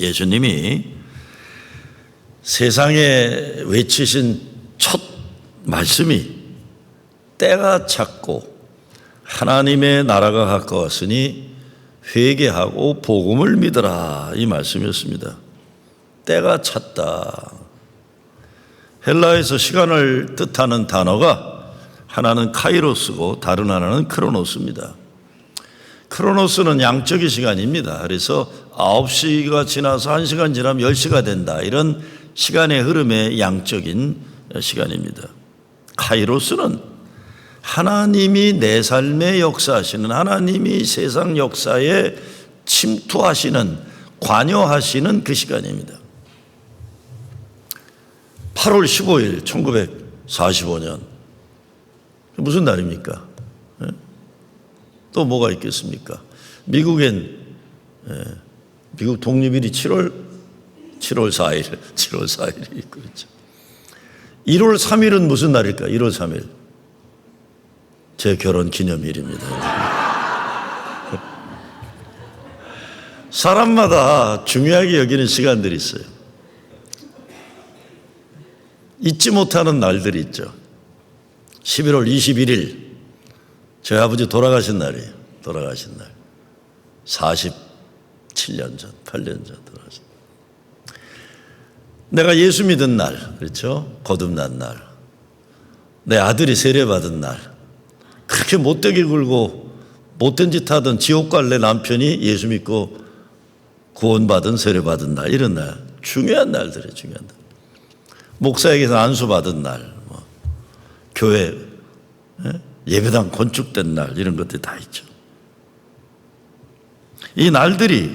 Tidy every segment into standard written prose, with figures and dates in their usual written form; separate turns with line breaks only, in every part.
예수님이 세상에 외치신 첫 말씀이 때가 찼고 하나님의 나라가 가까웠으니 회개하고 복음을 믿으라, 이 말씀이었습니다. 때가 찼다. 헬라에서 시간을 뜻하는 단어가 하나는 카이로스고 다른 하나는 크로노스입니다. 크로노스는 양적인 시간입니다. 그래서 9시가 지나서 1시간 지나면 10시가 된다, 이런 시간의 흐름의 양적인 시간입니다. 카이로스는 하나님이 내 삶에 역사하시는, 하나님이 세상 역사에 침투하시는, 관여하시는 그 시간입니다. 8월 15일 1945년 무슨 날입니까? 또 뭐가 있겠습니까? 미국엔 미국 독립일이 7월 4일이 그렇죠. 1월 3일은 무슨 날일까? 1월 3일 제 결혼 기념일입니다. 사람마다 중요하게 여기는 시간들이 있어요. 잊지 못하는 날들이 있죠. 11월 21일 저희 아버지 돌아가신 날이에요. 돌아가신 날. 47년 전, 8년 전 돌아가신 날. 내가 예수 믿은 날, 그렇죠? 거듭난 날. 내 아들이 세례받은 날. 그렇게 못되게 굴고 못된 짓 하던 지옥 갈 내 남편이 예수 믿고 구원받은, 세례받은 날, 이런 날. 중요한 날들이에요. 중요한 날. 목사에게서 안수받은 날, 교회 예배당 건축된 날, 이런 것들이 다 있죠. 이 날들이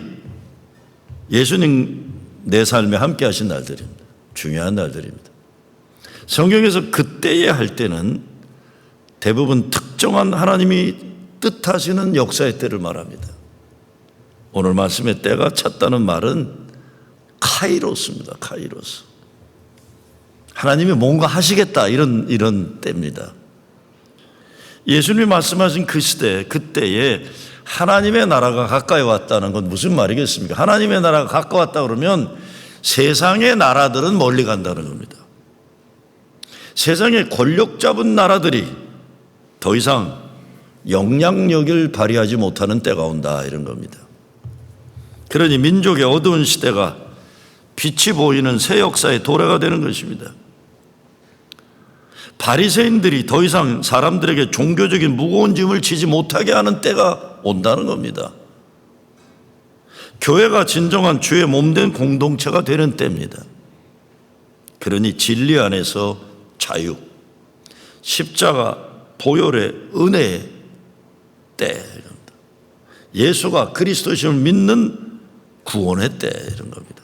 예수님 내 삶에 함께 하신 날들입니다. 중요한 날들입니다. 성경에서 그때에 할 때는 대부분 특정한 하나님이 뜻하시는 역사의 때를 말합니다. 오늘 말씀의 때가 찼다는 말은 카이로스입니다. 카이로스. 하나님이 뭔가 하시겠다, 이런 때입니다. 예수님이 말씀하신 그 시대, 그때에 하나님의 나라가 가까이 왔다는 건 무슨 말이겠습니까? 하나님의 나라가 가까웠다 그러면 세상의 나라들은 멀리 간다는 겁니다. 세상의 권력 잡은 나라들이 더 이상 영향력을 발휘하지 못하는 때가 온다, 이런 겁니다. 그러니 민족의 어두운 시대가 빛이 보이는 새 역사의 도래가 되는 것입니다. 바리새인들이 더 이상 사람들에게 종교적인 무거운 짐을 지지 못하게 하는 때가 온다는 겁니다. 교회가 진정한 주의 몸된 공동체가 되는 때입니다. 그러니 진리 안에서 자유, 십자가 보혈의 은혜의 때, 예수가 그리스도심을 믿는 구원의 때, 이런 겁니다.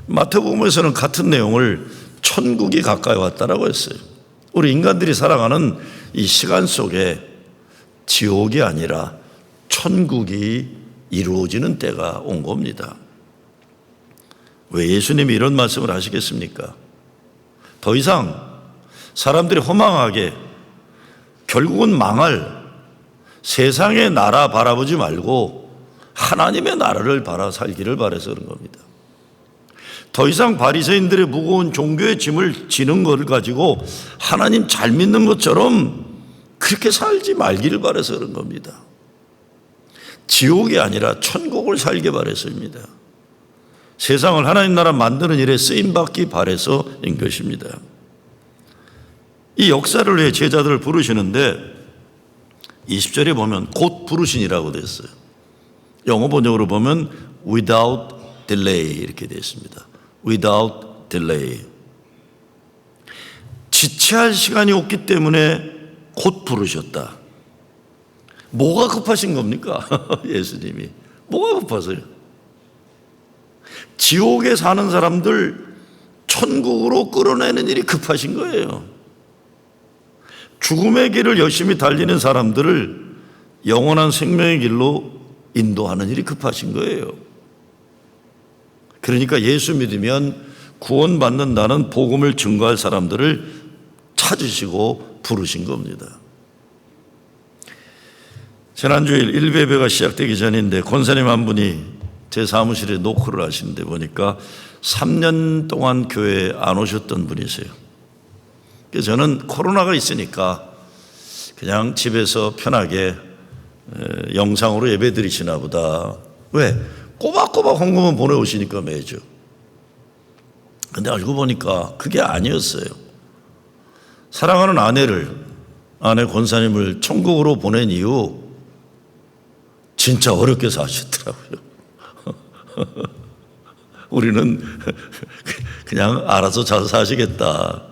마태복음에서는 같은 내용을 천국이 가까이 왔다라고 했어요. 우리 인간들이 살아가는 이 시간 속에 지옥이 아니라 천국이 이루어지는 때가 온 겁니다. 왜 예수님이 이런 말씀을 하시겠습니까? 더 이상 사람들이 허망하게 결국은 망할 세상의 나라 바라보지 말고 하나님의 나라를 바라 살기를 바라서 그런 겁니다. 더 이상 바리새인들의 무거운 종교의 짐을 지는 것을 가지고 하나님 잘 믿는 것처럼 그렇게 살지 말기를 바라서 그런 겁니다. 지옥이 아니라 천국을 살게 바라서입니다. 세상을 하나님 나라 만드는 일에 쓰임받기 바라서인 것입니다. 이 역사를 위해 제자들을 부르시는데 20절에 보면 곧 부르신이라고 되어 있어요. 영어 번역으로 보면 without delay 이렇게 되어 있습니다. without delay. 지체할 시간이 없기 때문에 곧 부르셨다. 뭐가 급하신 겁니까? 예수님이 뭐가 급하세요? 지옥에 사는 사람들 천국으로 끌어내는 일이 급하신 거예요. 죽음의 길을 열심히 달리는 사람들을 영원한 생명의 길로 인도하는 일이 급하신 거예요. 그러니까 예수 믿으면 구원받는다는 복음을 증거할 사람들을 찾으시고 부르신 겁니다. 지난주일 일베배가 시작되기 전인데 권사님 한 분이 제 사무실에 노크를 하시는데 보니까 3년 동안 교회에 안 오셨던 분이세요. 그래서 저는 코로나가 있으니까 그냥 집에서 편하게 영상으로 예배 드리시나 보다. 왜? 꼬박꼬박 헌금은 보내오시니까 매주. 근데 알고 보니까 그게 아니었어요. 사랑하는 아내 권사님을 천국으로 보낸 이후 진짜 어렵게 사셨더라고요. 우리는 그냥 알아서 잘 사시겠다.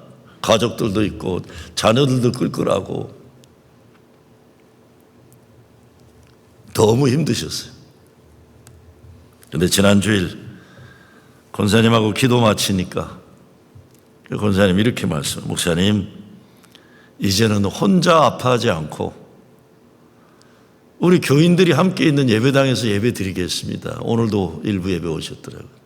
가족들도 있고 자녀들도 끌끌하고 너무 힘드셨어요. 그런데 지난 주일 권사님하고 기도 마치니까 그 권사님이 이렇게 목사님 이제는 혼자 아파하지 않고 우리 교인들이 함께 있는 예배당에서 예배 드리겠습니다. 오늘도 일부 예배 오셨더라고요.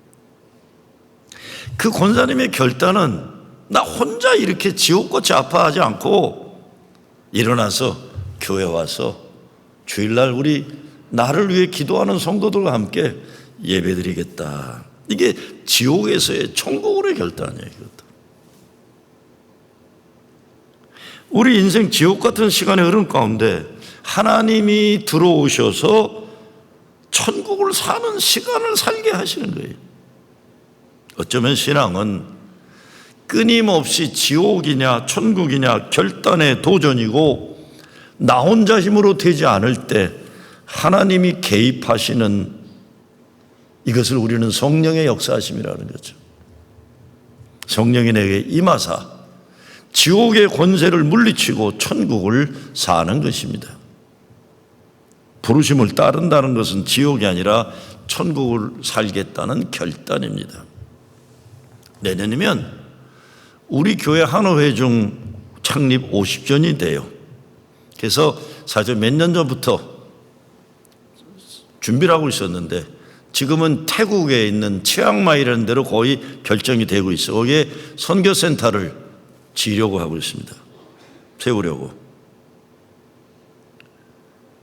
그 권사님의 결단은 나 혼자 이렇게 지옥같이 아파하지 않고 일어나서 교회 와서 주일날 우리 나를 위해 기도하는 성도들과 함께 예배 드리겠다. 이게 지옥에서의 천국으로의 결단이에요. 우리 인생 지옥 같은 시간의 흐름 가운데 하나님이 들어오셔서 천국을 사는 시간을 살게 하시는 거예요. 어쩌면 신앙은 끊임없이 지옥이냐 천국이냐 결단의 도전이고 나 혼자 힘으로 되지 않을 때 하나님이 개입하시는 이것을 우리는 성령의 역사하심이라는 거죠. 성령이 내게 임하사 지옥의 권세를 물리치고 천국을 사는 것입니다. 부르심을 따른다는 것은 지옥이 아니라 천국을 살겠다는 결단입니다. 내년이면 우리 교회 한화회중 창립 50주년이 돼요. 그래서 사실 몇 년 전부터 준비를 하고 있었는데 지금은 태국에 있는 치앙마이라는 데로 거의 결정이 되고 있어요. 거기에 선교센터를 지으려고 하고 있습니다. 세우려고.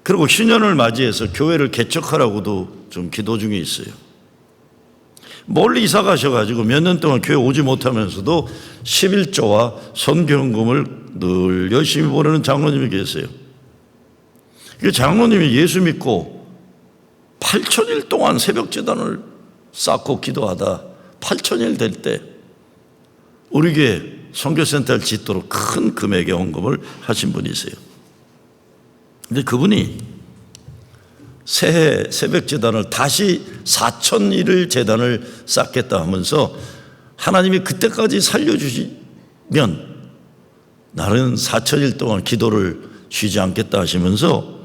그리고 신년을 맞이해서 교회를 개척하라고도 좀 기도 중에 있어요. 멀리 이사 가셔가지고 몇 년 동안 교회 오지 못하면서도 11조와 선교헌금을 늘 열심히 보내는 장로님이 계세요. 그 장로님이 예수 믿고 8,000일 동안 새벽제단을 쌓고 기도하다 8,000일 될 때 우리 교회 선교센터를 짓도록 큰 금액의 헌금을 하신 분이세요. 근데 그분이 새해 새벽제단을 다시 4,000일을 제단을 쌓겠다 하면서 하나님이 그때까지 살려주시면 나는 4,000일 동안 기도를 쉬지 않겠다 하시면서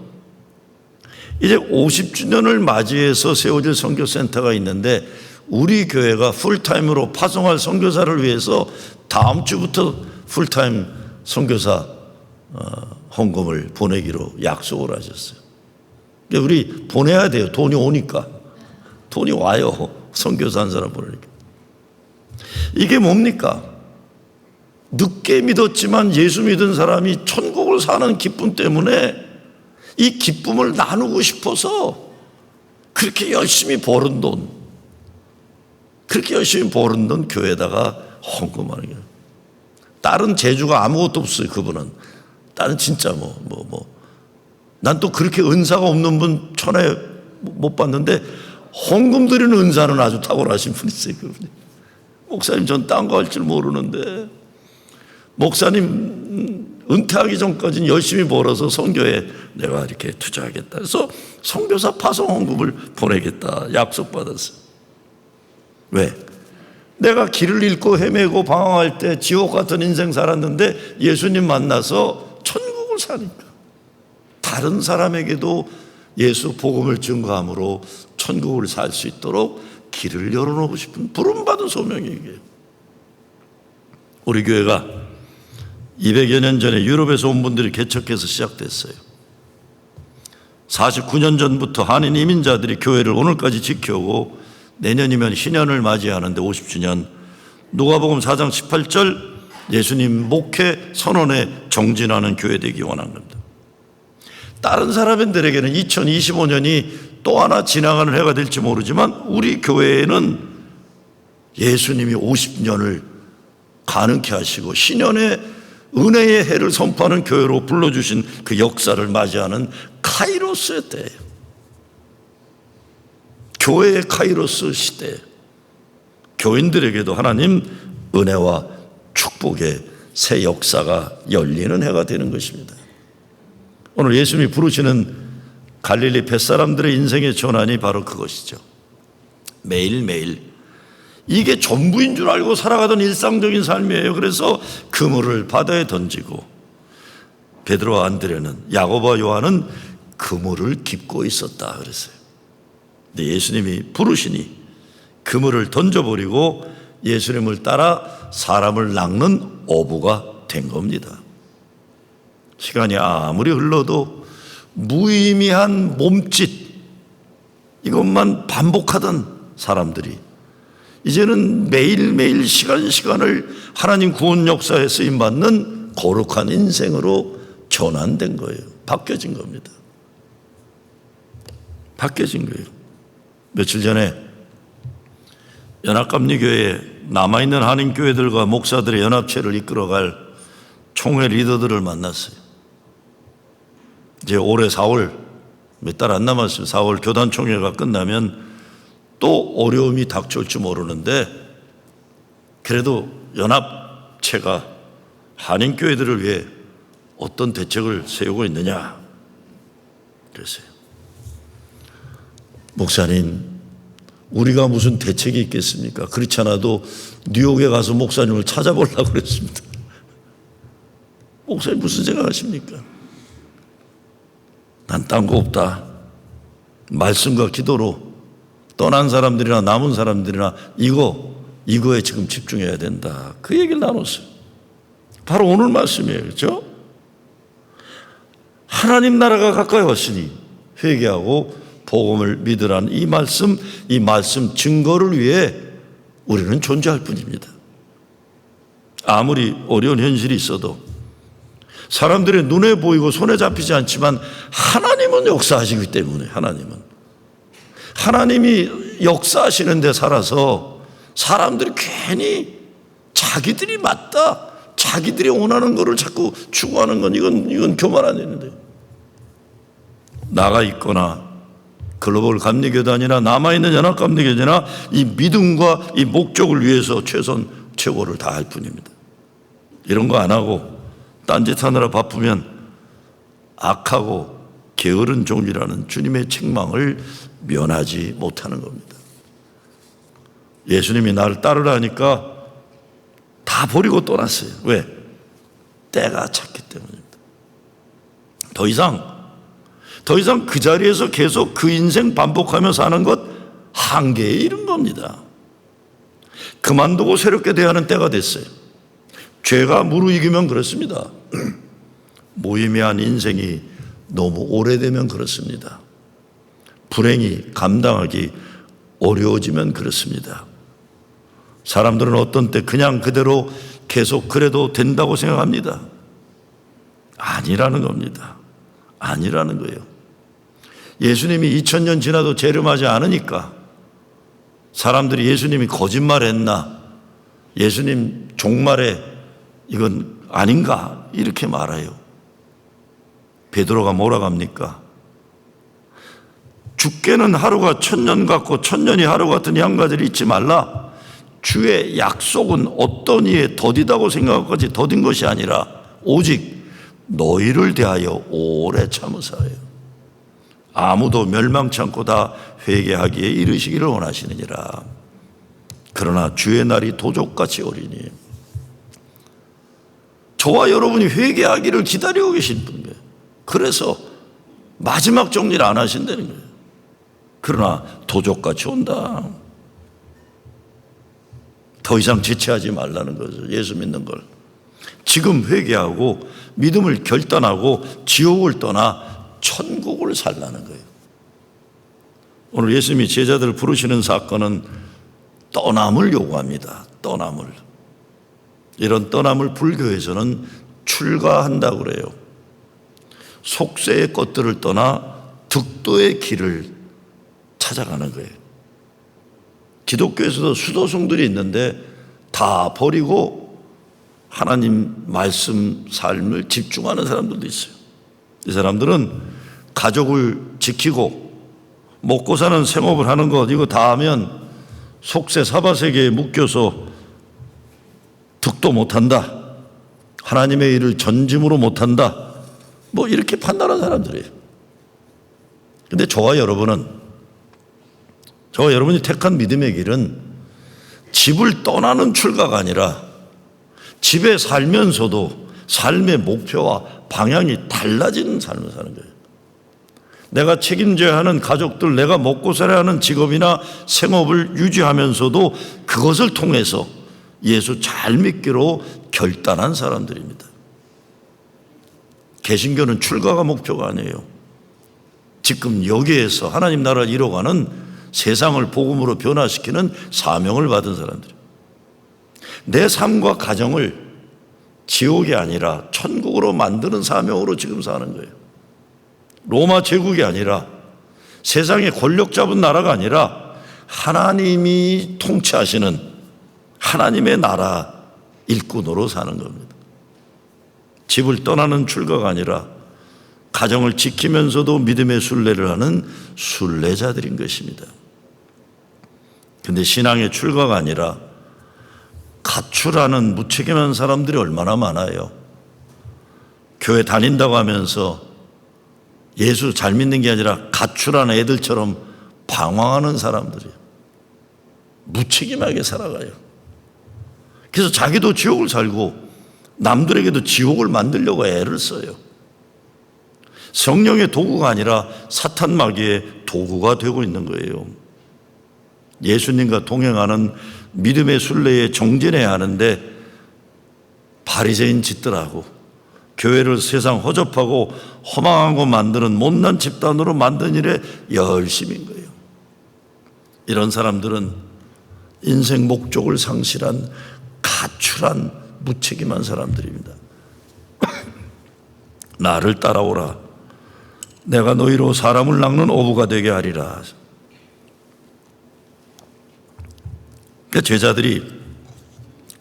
이제 50주년을 맞이해서 세워질 선교센터가 있는데 우리 교회가 풀타임으로 파송할 선교사를 위해서 다음 주부터 풀타임 선교사 헌금을 보내기로 약속을 하셨어요. 우리 보내야 돼요. 돈이 오니까. 돈이 와요. 선교사 한 사람 보내니까. 이게 뭡니까? 늦게 믿었지만 예수 믿은 사람이 천국을 사는 기쁨 때문에 이 기쁨을 나누고 싶어서 그렇게 열심히 버는 돈, 그렇게 열심히 버는 돈 교회에다가 헌금하는 거예요. 다른 재주가 아무것도 없어요. 그분은. 다른 진짜 난 또 그렇게 은사가 없는 분 천하에 못 봤는데 헌금 드리는 은사는 아주 탁월하신 분이세요. 그분이. 목사님 전 딴 거 할 줄 모르는데 목사님 은퇴하기 전까지는 열심히 벌어서 선교에 내가 이렇게 투자하겠다 해서 선교사 파송 헌금을 보내겠다 약속받았어요. 왜? 내가 길을 잃고 헤매고 방황할 때 지옥 같은 인생 살았는데 예수님 만나서 천국을 사니까 다른 사람에게도 예수 복음을 증거함으로 천국을 살 수 있도록 길을 열어놓고 싶은 부름받은 소명이 이게. 우리 교회가 200여 년 전에 유럽에서 온 분들이 개척해서 시작됐어요. 49년 전부터 한인 이민자들이 교회를 오늘까지 지켜오고 내년이면 희년을 맞이하는데 50주년 누가복음 4장 18절 예수님 목회 선언에 정진하는 교회 되기 원한 겁니다. 다른 사람들에게는 2025년이 또 하나 지나가는 해가 될지 모르지만 우리 교회에는 예수님이 50년을 가능케 하시고 신년의 은혜의 해를 선포하는 교회로 불러주신 그 역사를 맞이하는 카이로스의 때예요. 교회의 카이로스 시대, 교인들에게도 하나님 은혜와 축복의 새 역사가 열리는 해가 되는 것입니다. 오늘 예수님이 부르시는 갈릴리 뱃사람들의 인생의 전환이 바로 그것이죠. 매일매일 이게 전부인 줄 알고 살아가던 일상적인 삶이에요. 그래서 그물을 바다에 던지고 베드로와 안드레는, 야고보와 요한은 그물을 깁고 있었다 그랬어요. 근데 예수님이 부르시니 그물을 던져버리고 예수님을 따라 사람을 낚는 어부가 된 겁니다. 시간이 아무리 흘러도 무의미한 몸짓 이것만 반복하던 사람들이 이제는 매일매일 시간을 하나님 구원 역사에 쓰임받는 거룩한 인생으로 전환된 거예요. 바뀌어진 겁니다. 바뀌어진 거예요. 며칠 전에 연합감리교회에 남아있는 한인교회들과 목사들의 연합체를 이끌어갈 총회 리더들을 만났어요. 이제 올해 4월 몇 달 안 남았어요. 4월 교단총회가 끝나면 또 어려움이 닥쳐올지 모르는데 그래도 연합체가 한인교회들을 위해 어떤 대책을 세우고 있느냐 그랬어요. 목사님, 우리가 무슨 대책이 있겠습니까? 그렇지 않아도 뉴욕에 가서 목사님을 찾아보려고 그랬습니다. 목사님 무슨 생각하십니까? 난 딴 거 없다. 말씀과 기도로 떠난 사람들이나 남은 사람들이나 이거에 지금 집중해야 된다. 그 얘기를 나눴어요. 바로 오늘 말씀이에요. 그렇죠? 하나님 나라가 가까이 왔으니 회개하고 복음을 믿으라는 이 말씀 증거를 위해 우리는 존재할 뿐입니다. 아무리 어려운 현실이 있어도 사람들의 눈에 보이고 손에 잡히지 않지만 하나님은 역사하시기 때문에 하나님이 역사하시는 데 살아서 사람들이 괜히 자기들이 맞다, 자기들이 원하는 거를 자꾸 추구하는 건 이건 교만 안 되는데 나가 있거나 글로벌 감리교단이나 남아있는 연합감리교단이나 이 믿음과 이 목적을 위해서 최고를 다할 뿐입니다. 이런 거 안 하고 딴짓하느라 바쁘면 악하고 게으른 종이라는 주님의 책망을 면하지 못하는 겁니다. 예수님이 나를 따르라니까 다 버리고 떠났어요. 왜? 때가 찼기 때문입니다. 더 이상 그 자리에서 계속 그 인생 반복하며 사는 것 한계에 이른 겁니다. 그만두고 새롭게 대하는 때가 됐어요. 죄가 무르익으면 그렇습니다. 무의미한 인생이 너무 오래되면 그렇습니다. 불행이 감당하기 어려워지면 그렇습니다. 사람들은 어떤 때 그냥 그대로 계속 그래도 된다고 생각합니다. 아니라는 겁니다. 아니라는 거예요. 예수님이 2000년 지나도 재림하지 않으니까 사람들이 예수님이 거짓말했나, 예수님 종말에 이건 아닌가 이렇게 말해요. 베드로가 뭐라고 합니까? 죽게는 하루가 1000년 같고 1000년이 하루 같은 한 가지를 잊지 말라. 주의 약속은 어떤 이에 더디다고 생각할 것이 더딘 것이 아니라 오직 너희를 대하여 오래 참으사요. 아무도 멸망치 않고 다 회개하기에 이르시기를 원하시느니라. 그러나 주의 날이 도적같이 오리니. 저와 여러분이 회개하기를 기다리고 계신 분이에요. 그래서 마지막 정리를 안 하신다는 거예요. 그러나 도적같이 온다. 더 이상 지체하지 말라는 거죠. 예수 믿는 걸. 지금 회개하고 믿음을 결단하고 지옥을 떠나 천국을 살라는 거예요. 오늘 예수님이 제자들을 부르시는 사건은 떠남을 요구합니다. 떠남을. 이런 떠남을 불교에서는 출가한다고 그래요. 속세의 것들을 떠나 득도의 길을 찾아가는 거예요. 기독교에서도 수도승들이 있는데 다 버리고 하나님 말씀 삶을 집중하는 사람들도 있어요. 이 사람들은 가족을 지키고 먹고 사는 생업을 하는 것 이거 다 하면 속세 사바세계에 묶여서 득도 못한다. 하나님의 일을 전심으로 못한다. 뭐 이렇게 판단하는 사람들이에요. 그런데 저와 여러분이 택한 믿음의 길은 집을 떠나는 출가가 아니라 집에 살면서도 삶의 목표와 방향이 달라지는 삶을 사는 거예요. 내가 책임져야 하는 가족들, 내가 먹고 살아야 하는 직업이나 생업을 유지하면서도 그것을 통해서 예수 잘 믿기로 결단한 사람들입니다. 개신교는 출가가 목표가 아니에요. 지금 여기에서 하나님 나라를 이뤄가는 세상을 복음으로 변화시키는 사명을 받은 사람들이에요. 내 삶과 가정을 지옥이 아니라 천국으로 만드는 사명으로 지금 사는 거예요. 로마 제국이 아니라 세상의 권력 잡은 나라가 아니라 하나님이 통치하시는 하나님의 나라 일꾼으로 사는 겁니다. 집을 떠나는 출가가 아니라 가정을 지키면서도 믿음의 순례를 하는 순례자들인 것입니다. 그런데 신앙의 출가가 아니라 가출하는 무책임한 사람들이 얼마나 많아요. 교회 다닌다고 하면서 예수 잘 믿는 게 아니라 가출한 애들처럼 방황하는 사람들이에요. 무책임하게 살아가요. 그래서 자기도 지옥을 살고 남들에게도 지옥을 만들려고 애를 써요. 성령의 도구가 아니라 사탄 마귀의 도구가 되고 있는 거예요. 예수님과 동행하는 믿음의 순례에 정진해야 하는데 바리새인 짓들하고 교회를 세상 허접하고 허망하고 만드는 못난 집단으로 만든 일에 열심인 거예요. 이런 사람들은 인생 목적을 상실한 가출한 무책임한 사람들입니다. 나를 따라오라. 내가 너희로 사람을 낚는 어부가 되게 하리라. 제자들이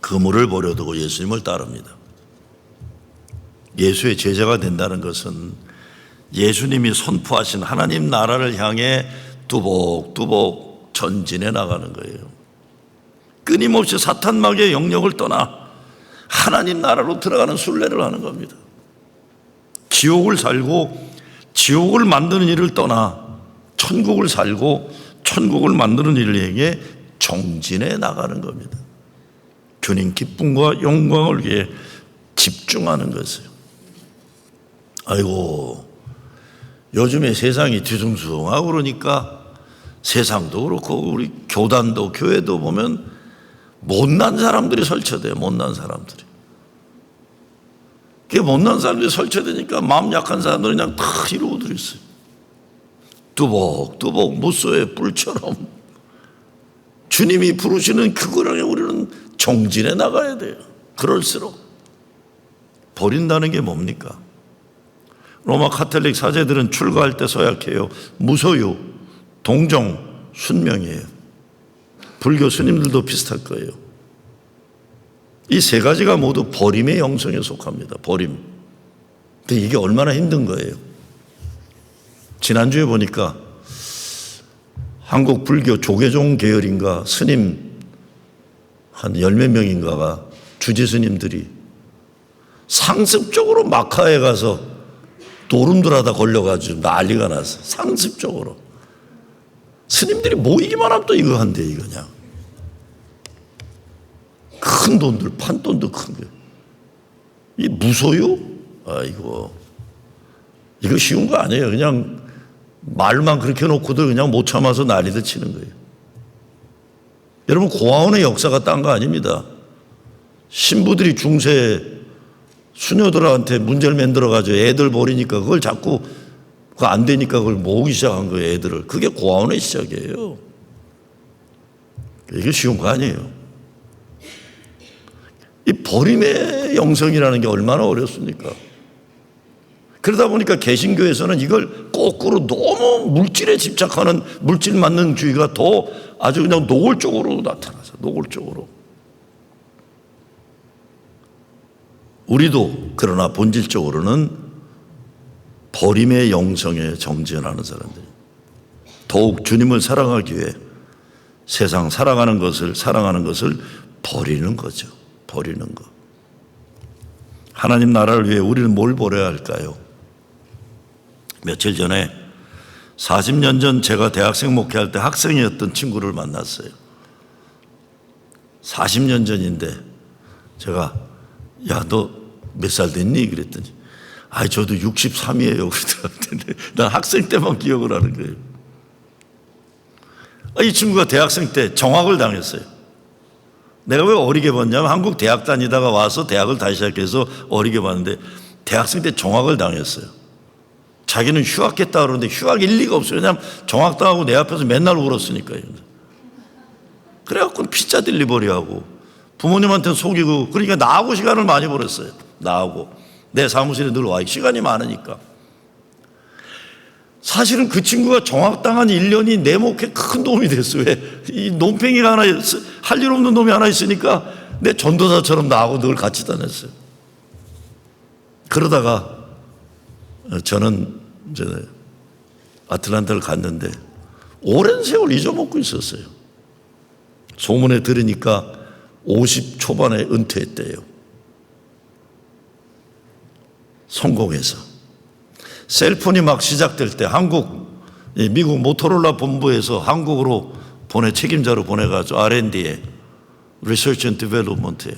그물을 버려두고 예수님을 따릅니다. 예수의 제자가 된다는 것은 예수님이 선포하신 하나님 나라를 향해 뚜벅뚜벅 전진해 나가는 거예요. 끊임없이 사탄 마귀의 영역을 떠나 하나님 나라로 들어가는 순례를 하는 겁니다. 지옥을 살고 지옥을 만드는 일을 떠나 천국을 살고 천국을 만드는 일을 향해 정진해 나가는 겁니다. 주님 기쁨과 영광을 위해 집중하는 것이에요. 아이고, 요즘에 세상이 뒤숭숭하고 그러니까 세상도 그렇고 우리 교단도 교회도 보면 못난 사람들이 설쳐돼요. 못난 사람들이. 그게 못난 사람들이 설쳐되니까 마음 약한 사람들은 그냥 다 이러고 들어있어요. 뚜벅뚜벅 무소의 뿔처럼 주님이 부르시는 그거를 우리는 정진해 나가야 돼요. 그럴수록 버린다는 게 뭡니까? 로마 카톨릭 사제들은 출가할 때 서약해요. 무소유, 동정, 순명이에요. 불교 스님들도 비슷할 거예요. 이 세 가지가 모두 버림의 영성에 속합니다. 버림. 근데 이게 얼마나 힘든 거예요. 지난주에 보니까 한국 불교 조계종 계열인가 스님 한 열몇 명인가가 주지 스님들이 상습적으로 마카에 가서 노름들하다 걸려가지고 난리가 났어. 상습적으로. 스님들이 모이기만 하면 또 이거 한대, 이거 그냥. 큰 돈들, 판돈도 큰 거. 이 무소유? 아이고. 이거 쉬운 거 아니에요. 그냥 말만 그렇게 놓고도 그냥 못 참아서 난리도 치는 거예요. 여러분, 고아원의 역사가 딴 거 아닙니다. 신부들이 중세 수녀들한테 문제를 만들어가지고 애들 버리니까 그걸 자꾸 그거 안 되니까 그걸 모으기 시작한 거예요, 애들을. 그게 고아원의 시작이에요. 이게 쉬운 거 아니에요. 이 버림의 영성이라는 게 얼마나 어렵습니까? 그러다 보니까 개신교에서는 이걸 거꾸로 너무 물질에 집착하는 물질 만능주의가 더 아주 그냥 노골적으로 나타나서 노골적으로. 우리도 그러나 본질적으로는 버림의 영성에 정진하는 사람들, 더욱 주님을 사랑하기 위해 세상 사랑하는 것을 버리는 거죠. 버리는 것. 하나님 나라를 위해 우리는 뭘 버려야 할까요? 며칠 전에 40년 전 제가 대학생 목회할 때 학생이었던 친구를 만났어요. 40년 전인데 제가 야, 너 몇 살 됐니? 그랬더니 저도 63이에요. 그러더라고요. 난 학생 때만 기억을 하는 거예요. 이 친구가 대학생 때 정학을 당했어요. 내가 왜 어리게 봤냐면 한국 대학 다니다가 와서 대학을 다시 시작해서 어리게 봤는데 대학생 때 정학을 당했어요. 자기는 휴학했다 그러는데 휴학 일리가 없어요. 왜냐하면 정학당하고 내 앞에서 맨날 울었으니까요. 그래갖고 피자 딜리버리하고 부모님한테 속이고, 그러니까 나하고 시간을 많이 보냈어요. 나하고 내 사무실에 늘 와. 시간이 많으니까. 사실은 그 친구가 정학당한 1년이 내 목에 큰 도움이 됐어요. 왜? 이 논팽이가 하나, 할 일 없는 놈이 하나 있으니까 내 전도사처럼 나하고 늘 같이 다녔어요. 그러다가 저는 이제 아틀란타를 갔는데 오랜 세월 잊어먹고 있었어요. 소문에 들으니까 50 초반에 은퇴했대요. 성공해서. 셀폰이 막 시작될 때 미국 모토로라 본부에서 한국으로 책임자로 보내가지고 R&D에 Research and Development에,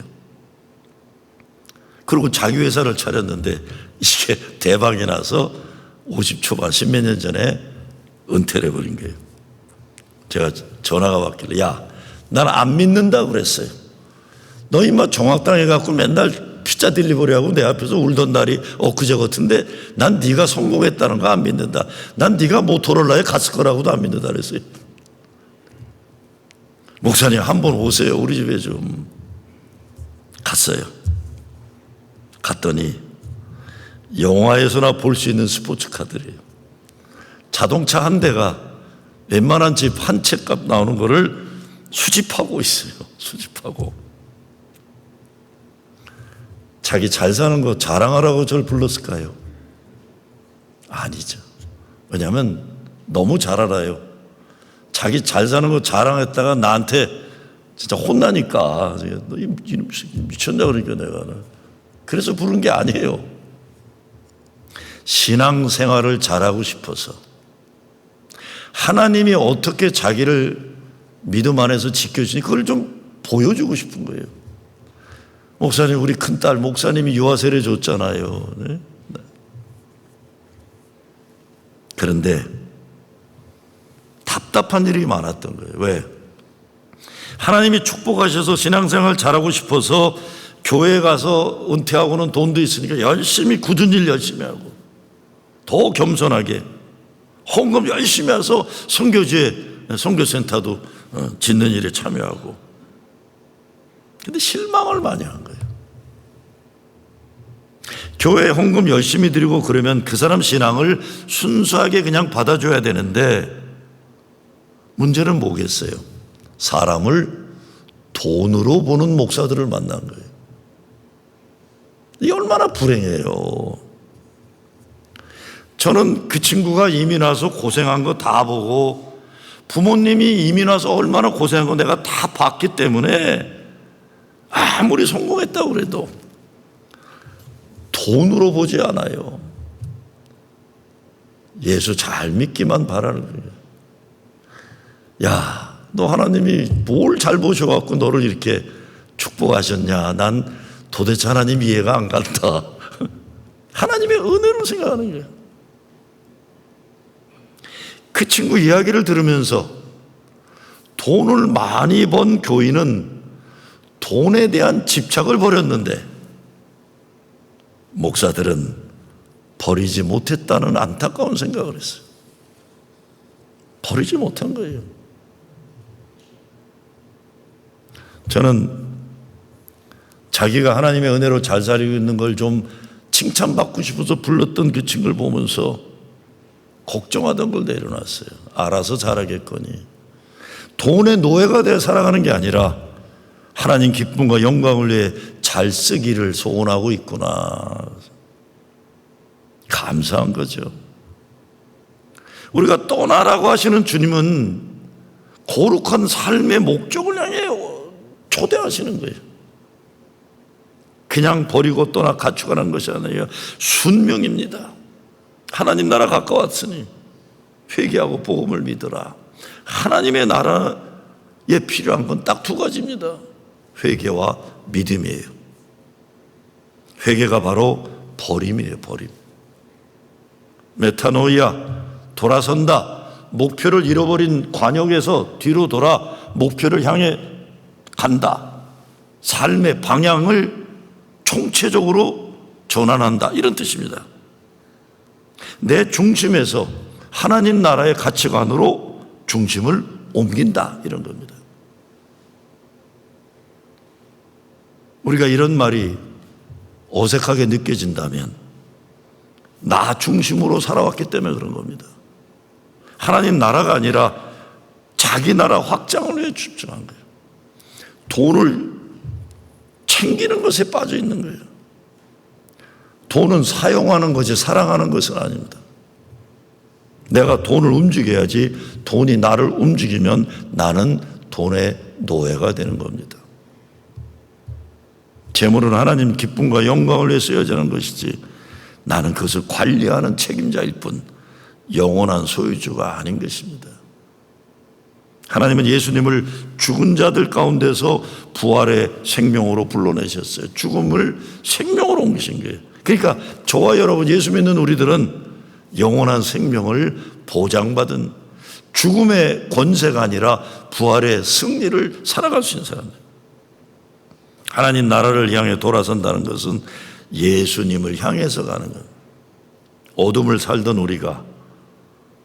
그리고 자기 회사를 차렸는데 이게 대박이 나서 50 초반 10몇 년 전에 은퇴를 해버린 거예요. 제가 전화가 왔길래 난 안 믿는다 그랬어요. 너 임마 정학당해갖고 맨날 피자 딜리버리하고 내 앞에서 울던 날이 엊그제 같은데 난 네가 성공했다는 거 안 믿는다. 난 네가 모토로라에 갔을 거라고도 안 믿는다 그랬어요. 목사님 한번 오세요. 우리 집에 좀. 갔어요. 갔더니 영화에서나 볼 수 있는 스포츠카들이에요. 자동차 한 대가 웬만한 집 한 채 값 나오는 거를 수집하고 있어요. 수집하고. 자기 잘 사는 거 자랑하라고 저를 불렀을까요? 아니죠. 왜냐하면 너무 잘 알아요. 자기 잘 사는 거 자랑했다가 나한테 진짜 혼나니까 너 이놈 새끼 미쳤냐 그러니까 내가. 그래서 부른 게 아니에요. 신앙생활을 잘하고 싶어서, 하나님이 어떻게 자기를 믿음 안에서 지켜주니 그걸 좀 보여주고 싶은 거예요. 목사님, 우리 큰딸 목사님이 유아세례 줬잖아요. 네? 그런데 답답한 일이 많았던 거예요. 왜? 하나님이 축복하셔서 신앙생활 잘하고 싶어서 교회에 가서 은퇴하고는 돈도 있으니까 열심히 굳은 일 열심히 하고, 더 겸손하게 헌금 열심히 해서 선교센터도 짓는 일에 참여하고. 근데 실망을 많이 한 거예요. 교회 헌금 열심히 드리고 그러면 그 사람 신앙을 순수하게 그냥 받아줘야 되는데, 문제는 뭐겠어요? 사람을 돈으로 보는 목사들을 만난 거예요. 이게 얼마나 불행해요. 저는 그 친구가 이민 와서 고생한 거 다 보고, 부모님이 이민 와서 얼마나 고생한 거 내가 다 봤기 때문에 아무리 성공했다고 그래도 돈으로 보지 않아요. 예수 잘 믿기만 바라는 거예요. 야, 너 하나님이 뭘 잘 보셔갖고 너를 이렇게 축복하셨냐? 난 도대체 하나님 이해가 안 간다. 하나님의 은혜로 생각하는 거예요. 그 친구 이야기를 들으면서 돈을 많이 번 교인은 돈에 대한 집착을 버렸는데, 목사들은 버리지 못했다는 안타까운 생각을 했어요. 버리지 못한 거예요. 저는 자기가 하나님의 은혜로 잘 살고 있는 걸 좀 칭찬받고 싶어서 불렀던 그 친구를 보면서 걱정하던 걸 내려놨어요. 알아서 잘하겠거니. 돈의 노예가 되어 살아가는 게 아니라 하나님 기쁨과 영광을 위해 잘 쓰기를 소원하고 있구나. 감사한 거죠. 우리가 떠나라고 하시는 주님은 거룩한 삶의 목적을 향해 초대하시는 거예요. 그냥 버리고 떠나 가축하는 것이 아니라 순명입니다. 하나님 나라 가까웠으니 회개하고 복음을 믿으라. 하나님의 나라에 필요한 건 딱 두 가지입니다. 회개와 믿음이에요. 회개가 바로 버림이에요. 버림. 메타노이아, 돌아선다. 목표를 잃어버린 관역에서 뒤로 돌아 목표를 향해 간다. 삶의 방향을 총체적으로 전환한다. 이런 뜻입니다. 내 중심에서 하나님 나라의 가치관으로 중심을 옮긴다. 이런 겁니다. 우리가 이런 말이 어색하게 느껴진다면 나 중심으로 살아왔기 때문에 그런 겁니다. 하나님 나라가 아니라 자기 나라 확장을 위해 집중한 거예요. 돈을 챙기는 것에 빠져 있는 거예요. 돈은 사용하는 것이 사랑하는 것은 아닙니다. 내가 돈을 움직여야지 돈이 나를 움직이면 나는 돈의 노예가 되는 겁니다. 재물은 하나님 기쁨과 영광을 위해 쓰여지는 것이지 나는 그것을 관리하는 책임자일 뿐 영원한 소유주가 아닌 것입니다. 하나님은 예수님을 죽은 자들 가운데서 부활의 생명으로 불러내셨어요. 죽음을 생명으로 옮기신 거예요. 그러니까 저와 여러분 예수 믿는 우리들은 영원한 생명을 보장받은 죽음의 권세가 아니라 부활의 승리를 살아갈 수 있는 사람들. 하나님 나라를 향해 돌아선다는 것은 예수님을 향해서 가는 것. 어둠을 살던 우리가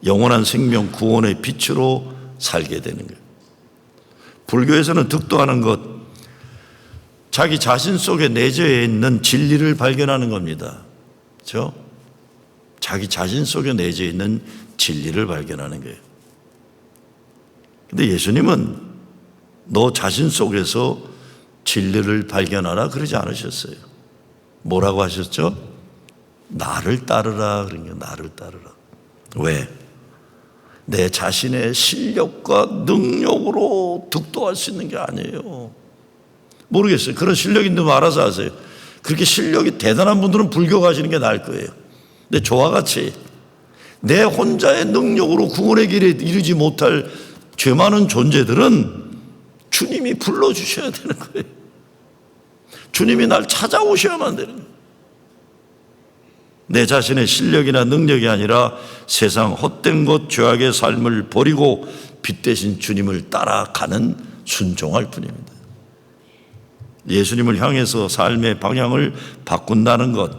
영원한 생명 구원의 빛으로 살게 되는 거예요. 불교에서는 득도하는 것, 자기 자신 속에 내재해 있는 진리를 발견하는 겁니다. 그렇죠? 자기 자신 속에 내재해 있는 진리를 발견하는 거예요. 근데 예수님은 너 자신 속에서 진리를 발견하라 그러지 않으셨어요. 뭐라고 하셨죠? 나를 따르라. 그러니까 나를 따르라. 왜? 내 자신의 실력과 능력으로 득도할 수 있는 게 아니에요. 모르겠어요. 그런 실력 있는 분 알아서 하세요. 그렇게 실력이 대단한 분들은 불교 가시는 게 나을 거예요. 근데 저와 같이 내 혼자의 능력으로 구원의 길에 이르지 못할 죄 많은 존재들은 주님이 불러주셔야 되는 거예요. 주님이 날 찾아오셔야만 되는 거예요. 내 자신의 실력이나 능력이 아니라 세상 헛된 것 죄악의 삶을 버리고 빛 대신 주님을 따라가는 순종할 뿐입니다. 예수님을 향해서 삶의 방향을 바꾼다는 것,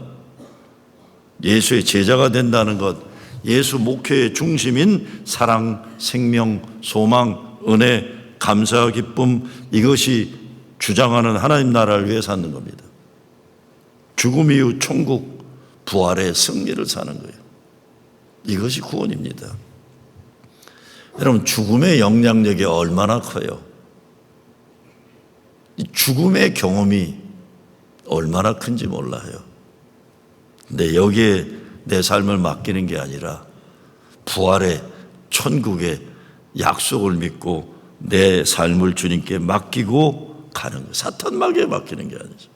예수의 제자가 된다는 것, 예수 목회의 중심인 사랑, 생명, 소망, 은혜, 감사와 기쁨, 이것이 주장하는 하나님 나라를 위해 사는 겁니다. 죽음 이후 천국, 부활의 승리를 사는 거예요. 이것이 구원입니다. 여러분, 죽음의 영향력이 얼마나 커요? 이 죽음의 경험이 얼마나 큰지 몰라요. 근데 여기에 내 삶을 맡기는 게 아니라 부활의 천국의 약속을 믿고 내 삶을 주님께 맡기고 가는 거예요. 사탄 마귀에 맡기는 게 아니죠.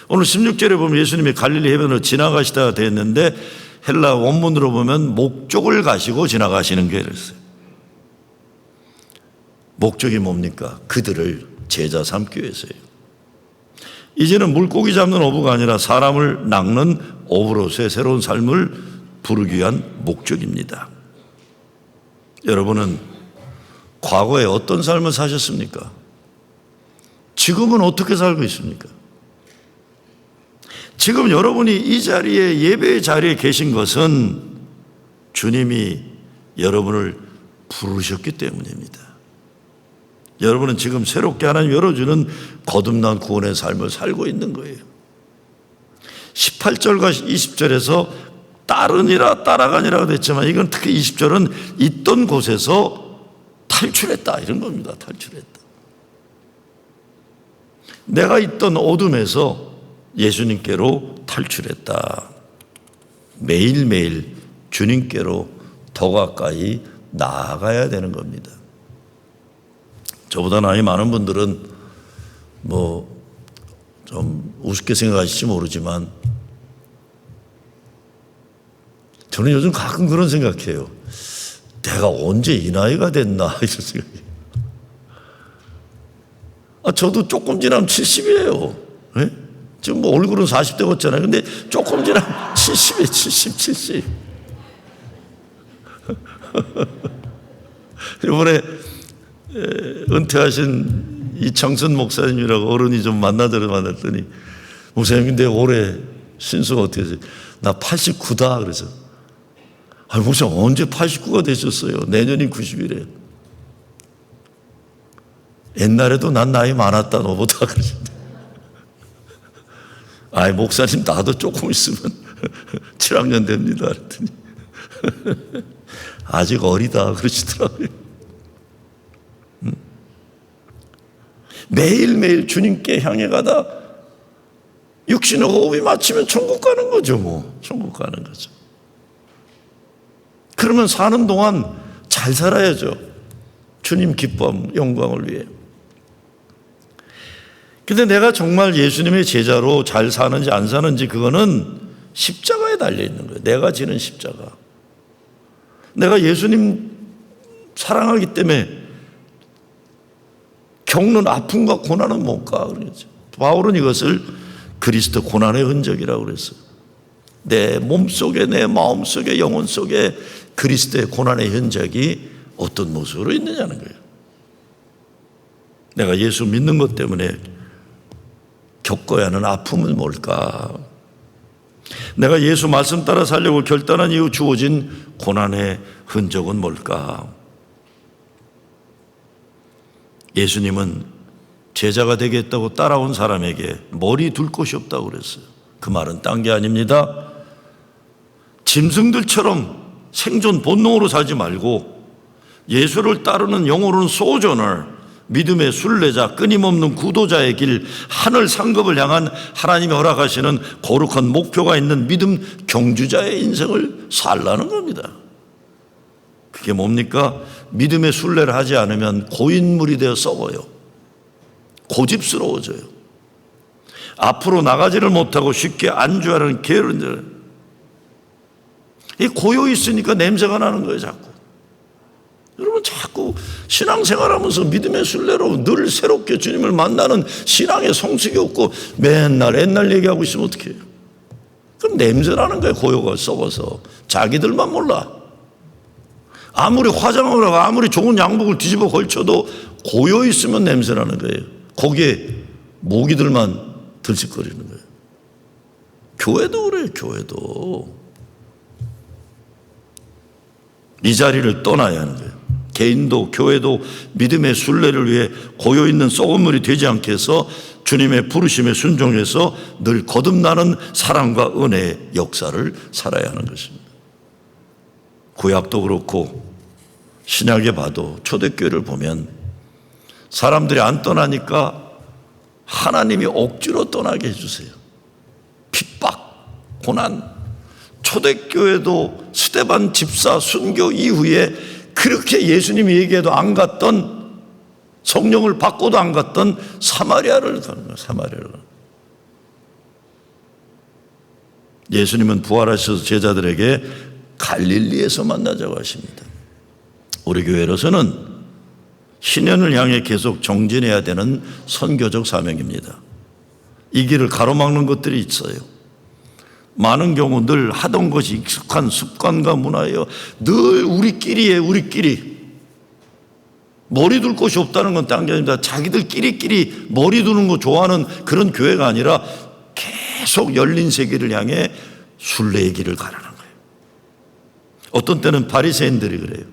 오늘 16절에 보면 예수님이 갈릴리 해변으로 지나가시다가 됐는데 헬라 원문으로 보면 목적을 가시고 지나가시는 게 그랬어요. 목적이 뭡니까? 그들을 제자 삼기 위해서예요. 이제는 물고기 잡는 어부가 아니라 사람을 낚는 어부로서의 새로운 삶을 부르기 위한 목적입니다. 여러분은 과거에 어떤 삶을 사셨습니까? 지금은 어떻게 살고 있습니까? 지금 여러분이 이 자리에 예배의 자리에 계신 것은 주님이 여러분을 부르셨기 때문입니다. 여러분은 지금 새롭게 하나님 열어주는 거듭난 구원의 삶을 살고 있는 거예요. 18절과 20절에서 따르니라 따라가니라 됐지만 이건 특히 20절은 있던 곳에서 탈출했다 이런 겁니다. 탈출했다. 내가 있던 어둠에서 예수님께로 탈출했다. 매일매일 주님께로 더 가까이 나아가야 되는 겁니다. 저보다 나이 많은 분들은 좀 우습게 생각하실지 모르지만 저는 요즘 가끔 그런 생각해요. 내가 언제 이 나이가 됐나 이런 생각이에요. 저도 조금 지나면 70이에요. 네? 지금 얼굴은 40대 같잖아요. 근데 조금 지나면 70이에요. 70. 이번에 은퇴하신 이창순 목사님이라고 어른이 좀 만났더니 목사님 근데 올해 신수가 어떻게 되세요? 나 89다 그래서 목사님 언제 89가 되셨어요? 내년이 90이래요. 옛날에도 난 나이 많았다 너보다 그러신데 목사님 나도 조금 있으면 7학년 됩니다 그랬더니 아직 어리다 그러시더라고요. 매일매일 주님께 향해 가다 육신의 호흡이 맞추면 천국 가는 거죠. 천국 가는 거죠. 그러면 사는 동안 잘 살아야죠. 주님 기쁨, 영광을 위해. 근데 내가 정말 예수님의 제자로 잘 사는지 안 사는지 그거는 십자가에 달려 있는 거예요. 내가 지는 십자가. 내가 예수님 사랑하기 때문에 겪는 아픔과 고난은 못 가. 그러죠. 바울은 이것을 그리스도 고난의 흔적이라고 그랬어요. 내 몸속에, 내 마음속에, 영혼 속에 그리스도의 고난의 흔적이 어떤 모습으로 있느냐는 거예요. 내가 예수 믿는 것 때문에 겪어야 하는 아픔은 뭘까? 내가 예수 말씀 따라 살려고 결단한 이후 주어진 고난의 흔적은 뭘까? 예수님은 제자가 되겠다고 따라온 사람에게 머리 둘 곳이 없다고 그랬어요. 그 말은 딴 게 아닙니다. 짐승들처럼 생존 본능으로 살지 말고 예수를 따르는 영혼은 소저널, 믿음의 순례자, 끊임없는 구도자의 길, 하늘 상급을 향한 하나님이 허락하시는 거룩한 목표가 있는 믿음 경주자의 인생을 살라는 겁니다. 그게 뭡니까? 믿음의 순례를 하지 않으면 고인물이 되어 썩어요. 고집스러워져요. 앞으로 나가지를 못하고 쉽게 안주하는 게으른 이 고요 있으니까 냄새가 나는 거예요. 자꾸. 여러분 자꾸 신앙생활하면서 믿음의 순례로 늘 새롭게 주님을 만나는 신앙의 성숙이 없고 맨날 옛날 얘기하고 있으면 어떻게 해요? 그럼 냄새나는 거예요. 고요가 썩어서. 자기들만 몰라. 아무리 화장을 하고 아무리 좋은 양복을 뒤집어 걸쳐도 고요 있으면 냄새나는 거예요. 거기에 모기들만 들썩거리는 거예요. 교회도 그래요. 교회도. 이 자리를 떠나야 하는 거예요. 개인도 교회도 믿음의 순례를 위해 고여있는 썩은 물이 되지 않게 해서 주님의 부르심에 순종해서 늘 거듭나는 사랑과 은혜의 역사를 살아야 하는 것입니다. 구약도 그렇고 신약에 봐도 초대교회를 보면 사람들이 안 떠나니까 하나님이 억지로 떠나게 해주세요. 핍박, 고난. 초대교회도 스데반 집사 순교 이후에 그렇게 예수님이 얘기해도 안 갔던, 성령을 받고도 안 갔던 사마리아를 가는 거예요. 사마리아를. 예수님은 부활하셔서 제자들에게 갈릴리에서 만나자고 하십니다. 우리 교회로서는 신년을 향해 계속 정진해야 되는 선교적 사명입니다. 이 길을 가로막는 것들이 있어요. 많은 경우 늘 하던 것이 익숙한 습관과 문화예요. 늘 우리끼리. 머리 둘 곳이 없다는 건 딴 게 아닙니다. 자기들끼리 머리 두는 거 좋아하는 그런 교회가 아니라 계속 열린 세계를 향해 순례의 길을 가라는 거예요. 어떤 때는 바리새인들이 그래요.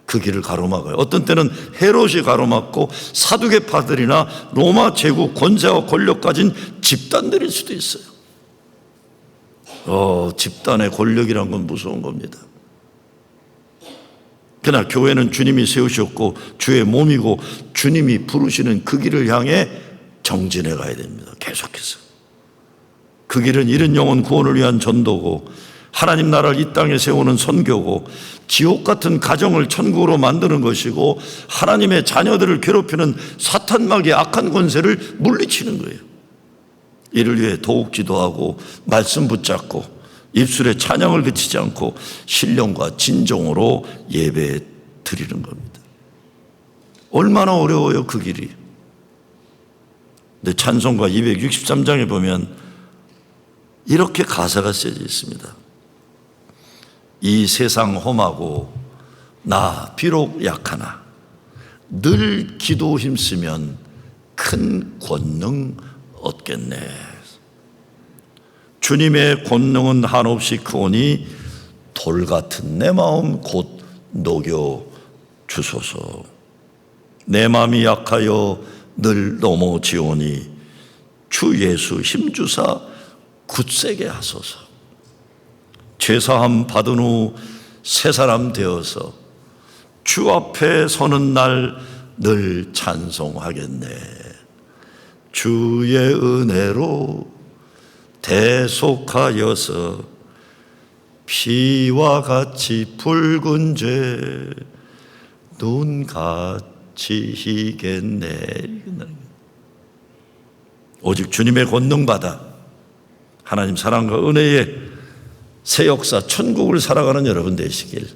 그 길을 가로막아요. 어떤 때는 헤롯이 가로막고 사두개파들이나 로마 제국 권세와 권력 가진 집단들일 수도 있어요. 집단의 권력이란 건 무서운 겁니다. 그러나 교회는 주님이 세우셨고 주의 몸이고 주님이 부르시는 그 길을 향해 정진해 가야 됩니다. 계속해서. 그 길은 잃은 영혼 구원을 위한 전도고 하나님 나라를 이 땅에 세우는 선교고 지옥 같은 가정을 천국으로 만드는 것이고 하나님의 자녀들을 괴롭히는 사탄마귀의 악한 권세를 물리치는 거예요. 이를 위해 도옥지도하고 말씀 붙잡고 입술에 찬양을 그치지 않고 신령과 진정으로 예배 드리는 겁니다. 얼마나 어려워요, 그 길이. 근데 찬송가 263장에 보면 이렇게 가사가 쓰여져 있습니다. 이 세상 험하고 나 비록 약하나 늘 기도 힘쓰면 큰 권능 얻겠네. 주님의 권능은 한없이 크오니 돌 같은 내 마음 곧 녹여 주소서. 내 마음이 약하여 늘 넘어지오니 주 예수 힘주사 굳세게 하소서. 죄사함 받은 후 새 사람 되어서 주 앞에 서는 날 늘 찬송하겠네. 주의 은혜로 대속하여서 피와 같이 붉은 죄 눈같이 희겠네. 오직 주님의 권능 받아 하나님 사랑과 은혜의 새 역사 천국을 살아가는 여러분 되시길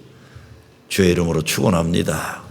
주의 이름으로 축원합니다.